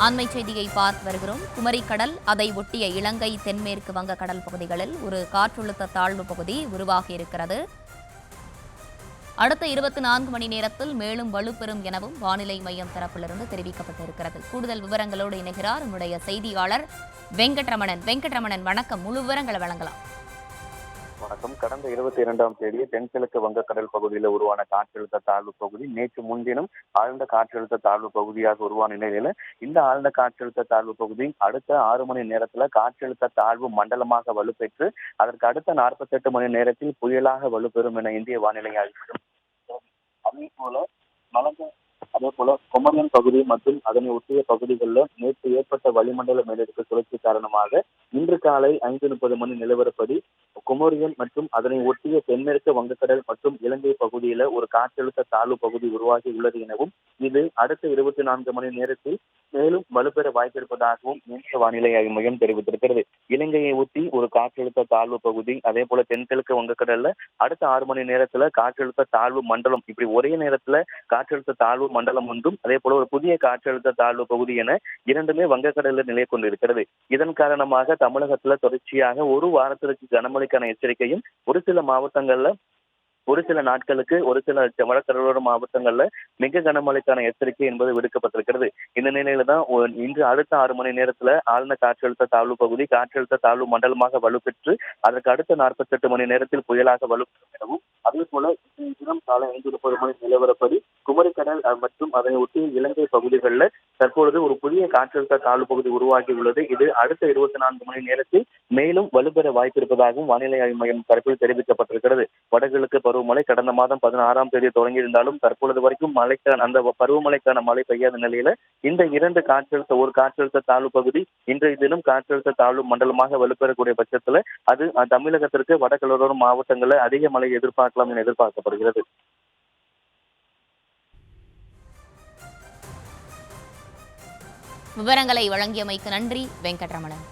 அண்மை செய்தியை பார்த்து வருகிறோம். குமரிக்கடல், அதை ஒட்டிய இலங்கை, தென்மேற்கு வங்கக்கடல் பகுதிகளில் ஒரு காற்றழுத்த தாழ்வு பகுதி உருவாகியிருக்கிறது. அடுத்த 24 மணி நேரத்தில் மேலும் வலுப்பெறும் எனவும் வானிலை மையம் தரப்பிலிருந்து தெரிவிக்கப்பட்டிருக்கிறது. கூடுதல் விவரங்களோடு இணைகிறார் நம்முடைய செய்தியாளர் வெங்கட்ரமணன். வெங்கட்ரமணன், வணக்கம். முழு விவரங்களை வழங்கலாம். வணக்கம். கடந்த 22ஆம் தேதி தென்கிழக்கு வங்கக்கடல் பகுதியில் உருவான காற்றழுத்த தாழ்வு பகுதி நேற்று முன்தினம் ஆழ்ந்த காற்றழுத்த தாழ்வு பகுதியாக உருவான நிலையில இந்த ஆழ்ந்த காற்றழுத்த தாழ்வு பகுதி அடுத்த 6 மணி நேரத்துல காற்றழுத்த தாழ்வு மண்டலமாக வலுப்பெற்று அதற்கு அடுத்த 48 மணி நேரத்தில் புயலாக வலுப்பெறும் என இந்திய வானிலை ஆய்வு அதே போல குமரியன் பகுதி மற்றும் அதனை ஒட்டிய பகுதிகளில் நேற்று ஏற்பட்ட வளிமண்டல மேலடுக்கு சுழற்சி காரணமாக இன்று காலை 5:30 மணி நிலவரப்படி குமரியன் மற்றும் அதனை ஒட்டிய தென்மேற்கு வங்கக்கடல் மற்றும் இலங்கை பகுதியில ஒரு காற்றழுத்த தாழ்வு பகுதி உருவாகி உள்ளது எனவும் இது அடுத்த 24 மணி நேரத்தில் மேலும் வலுப்பெற வாய்ப்பிருப்பதாகவும் இந்திய வானிலை ஆய்வு மையம் தெரிவித்திருக்கிறது. இலங்கையை ஒட்டி ஒரு காற்றழுத்த தாழ்வு பகுதி, அதே போல தென்கிழக்கு வங்கக்கடல்ல அடுத்த 6 மணி நேரத்துல காற்றழுத்த தாழ்வு மண்டலம், இப்படி ஒரே நேரத்துல காற்றழுத்த தாழ்வு மண்டலம் ஒன்றும் அதே போல ஒரு புதிய காற்றழுத்த தாழ்வு பகுதி என இரண்டுமே வங்கக்கடலில் நிலை கொண்டிருக்கிறது. இதன் காரணமாக தமிழகத்துல தொடர்ச்சியாக ஒரு வாரத்திற்கு கனமழைக்கான எச்சரிக்கையும் ஒரு சில மாவட்டங்கள்ல ஒரு சில நாட்களுக்கு ஒரு சில வடகடலோர மாவட்டங்கள்ல மிக கனமழைக்கான எச்சரிக்கை என்பது விடுக்கப்பட்டிருக்கிறது. இந்த நிலையில தான் இன்று அடுத்த 6 மணி நேரத்துல ஆழ்ந்த காற்றழுத்த தாழ்வு பகுதி காற்றழுத்த தாழ்வு மண்டலமாக வலுப்பெற்று அதற்கு அடுத்த 48 மணி நேரத்தில் புயலாக வலுப்பெறும் எனவும் அதே போல தினம் காலை 5:30 மணி நிலவரப்படி குமரிக்கடல் மற்றும் அதனை ஒட்டிய இலங்கை பகுதிகளில் தற்பொழுது ஒரு புதிய காற்றழுத்த தாழ்வு பகுதி உருவாகி உள்ளது. இது அடுத்த 24 மணி நேரத்தில் மேலும் வலுப்பெற வாய்ப்பிருப்பதாகவும் வானிலை ஆய்வு மையம் தரப்பில் தெரிவிக்கப்பட்டிருக்கிறது. வடகிழக்கு பருவமழை கடந்த மாதம் 16ஆம் தேதி தொடங்கியிருந்தாலும் தற்பொழுது வரைக்கும் அந்த பருவமழைக்கான மழை பெய்யாத நிலையில இந்த இரண்டு காற்றழுத்த தாழ்வு பகுதி இன்றைய தினம் காற்றழுத்த தாழ்வு மண்டலமாக வலுப்பெறக்கூடிய பட்சத்துல அது தமிழகத்திற்கு வடகடலோர மாவட்டங்களில் அதிக மழை எதிர்பார்க்கலாம் என எதிர்பார்க்கப்படுகிறது. விவரங்களை வழங்கியமைக்கு நன்றி வெங்கட்ரமணன்.